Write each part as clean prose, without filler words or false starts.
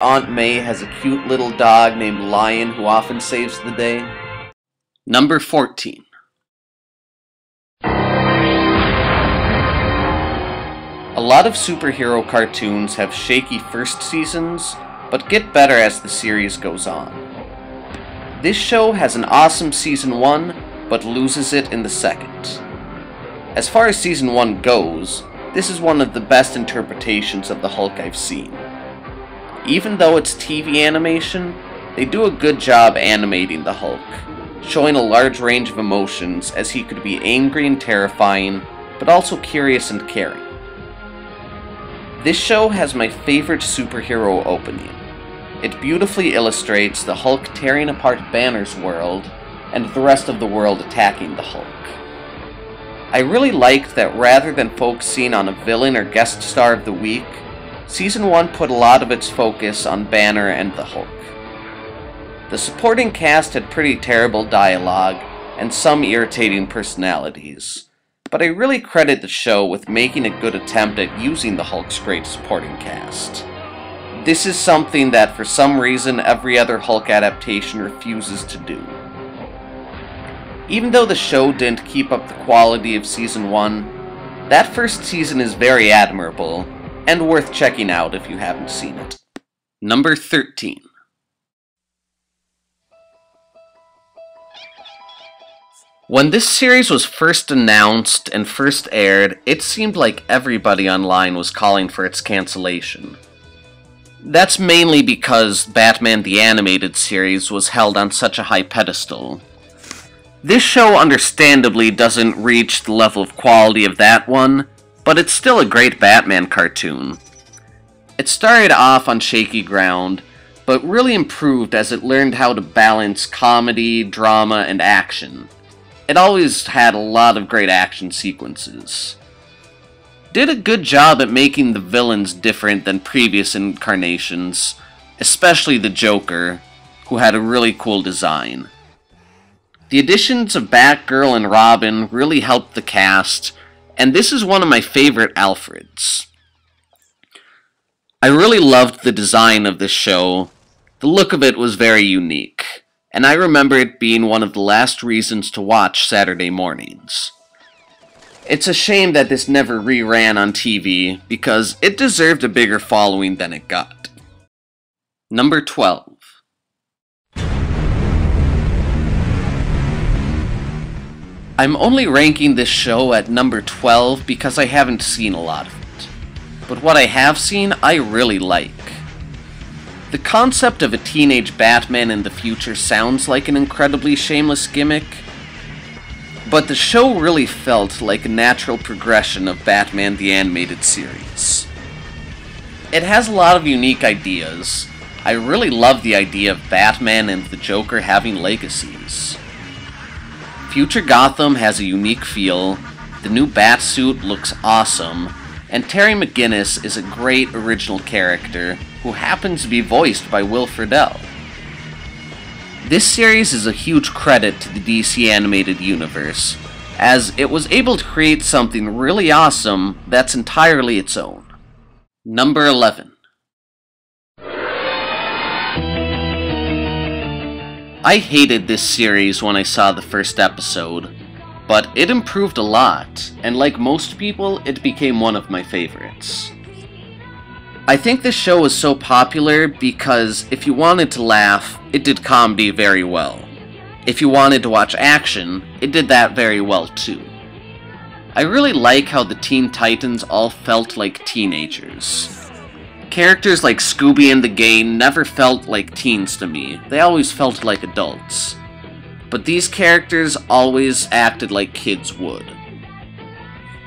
Aunt May has a cute little dog named Lion who often saves the day. Number 14. A lot of superhero cartoons have shaky first seasons, but get better as the series goes on. This show has an awesome Season 1, but loses it in the second. As far as Season 1 goes, this is one of the best interpretations of the Hulk I've seen. Even though it's TV animation, they do a good job animating the Hulk, showing a large range of emotions as he could be angry and terrifying, but also curious and caring. This show has my favorite superhero opening. It beautifully illustrates the Hulk tearing apart Banner's world, and the rest of the world attacking the Hulk. I really liked that rather than focusing on a villain or guest star of the week, Season 1 put a lot of its focus on Banner and the Hulk. The supporting cast had pretty terrible dialogue and some irritating personalities, but I really credit the show with making a good attempt at using the Hulk's great supporting cast. This is something that for some reason every other Hulk adaptation refuses to do. Even though the show didn't keep up the quality of Season 1, that first season is very admirable, and worth checking out if you haven't seen it. Number 13. When this series was first announced and first aired, it seemed like everybody online was calling for its cancellation. That's mainly because Batman the Animated Series was held on such a high pedestal. This show understandably doesn't reach the level of quality of that one, but it's still a great Batman cartoon. It started off on shaky ground, but really improved as it learned how to balance comedy, drama, and action. It always had a lot of great action sequences. Did a good job at making the villains different than previous incarnations, especially the Joker, who had a really cool design. The additions of Batgirl and Robin really helped the cast, and this is one of my favorite Alfreds. I really loved the design of this show. The look of it was very unique, and I remember it being one of the last reasons to watch Saturday mornings. It's a shame that this never reran on TV, because it deserved a bigger following than it got. Number 12. I'm only ranking this show at number 12 because I haven't seen a lot of it. But what I have seen, I really like. The concept of a teenage Batman in the future sounds like an incredibly shameless gimmick, but the show really felt like a natural progression of Batman the Animated Series. It has a lot of unique ideas. I really love the idea of Batman and the Joker having legacies. Future Gotham has a unique feel, the new Batsuit looks awesome, and Terry McGinnis is a great original character who happens to be voiced by Will Friedle. This series is a huge credit to the DC Animated Universe, as it was able to create something really awesome that's entirely its own. Number 11. I hated this series when I saw the first episode, but it improved a lot, and like most people, it became one of my favorites. I think this show was so popular because if you wanted to laugh, it did comedy very well. If you wanted to watch action, it did that very well too. I really like how the Teen Titans all felt like teenagers. Characters like Scooby and the Gang never felt like teens to me, they always felt like adults. But these characters always acted like kids would.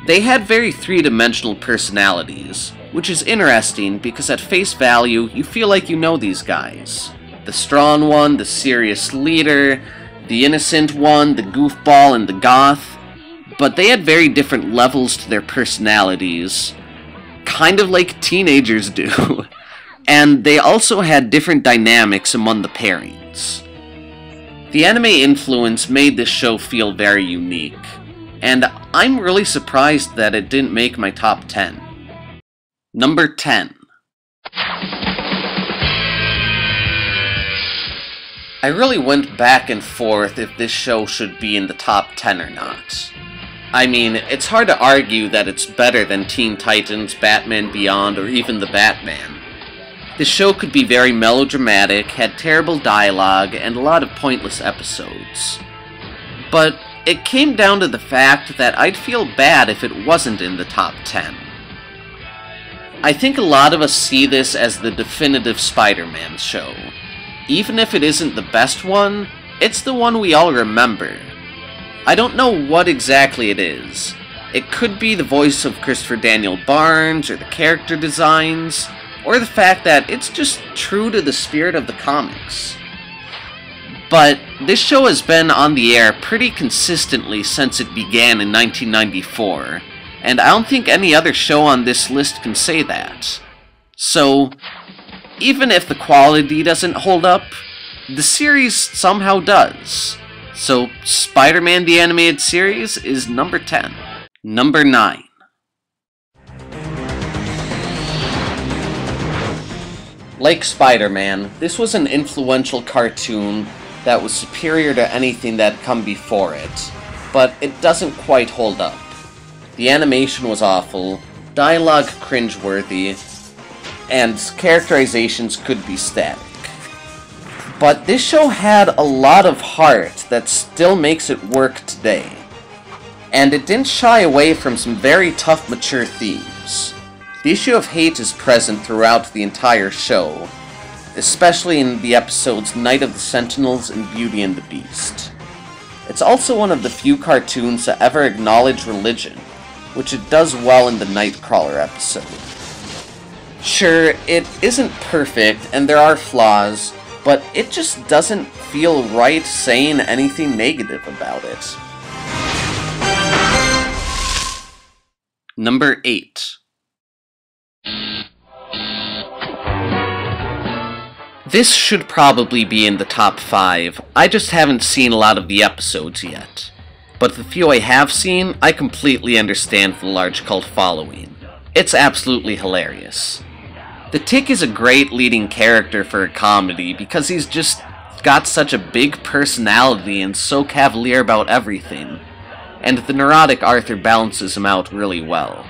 They had very three-dimensional personalities, which is interesting because at face value, you feel like you know these guys. The strong one, the serious leader, the innocent one, the goofball, and the goth. But they had very different levels to their personalities, kind of like teenagers do. And they also had different dynamics among the pairings. The anime influence made this show feel very unique, and I'm really surprised that it didn't make my top 10. Number 10. I really went back and forth if this show should be in the top 10 or not. I mean, it's hard to argue that it's better than Teen Titans, Batman Beyond, or even The Batman. The show could be very melodramatic, had terrible dialogue, and a lot of pointless episodes. But it came down to the fact that I'd feel bad if it wasn't in the top 10. I think a lot of us see this as the definitive Spider-Man show. Even if it isn't the best one, it's the one we all remember. I don't know what exactly it is. It could be the voice of Christopher Daniel Barnes, or the character designs, or the fact that it's just true to the spirit of the comics. But this show has been on the air pretty consistently since it began in 1994, and I don't think any other show on this list can say that. So, even if the quality doesn't hold up, the series somehow does. So, Spider-Man the Animated Series is number 10. Number 9. Like Spider-Man, this was an influential cartoon that was superior to anything that had come before it, but it doesn't quite hold up. The animation was awful, dialogue cringeworthy, and characterizations could be static. But this show had a lot of heart that still makes it work today. And it didn't shy away from some very tough, mature themes. The issue of hate is present throughout the entire show, especially in the episodes Night of the Sentinels and Beauty and the Beast. It's also one of the few cartoons to ever acknowledge religion, which it does well in the Nightcrawler episode. Sure, it isn't perfect, and there are flaws, but it just doesn't feel right saying anything negative about it. Number 8. This should probably be in the top 5, I just haven't seen a lot of the episodes yet. But the few I have seen, I completely understand the large cult following. It's absolutely hilarious. The Tick is a great leading character for a comedy because he's just got such a big personality and so cavalier about everything, and the neurotic Arthur balances him out really well.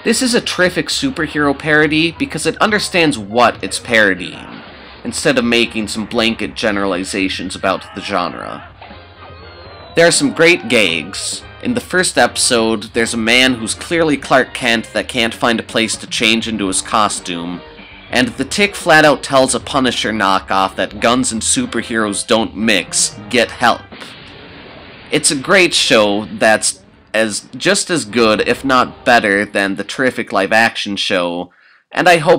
This is a terrific superhero parody because it understands what it's parodying, instead of making some blanket generalizations about the genre. There are some great gags. In the first episode, there's a man who's clearly Clark Kent that can't find a place to change into his costume, and the Tick flat out tells a Punisher knockoff that guns and superheroes don't mix, get help. It's a great show that's just as good, if not better, than the terrific live-action show, and I hope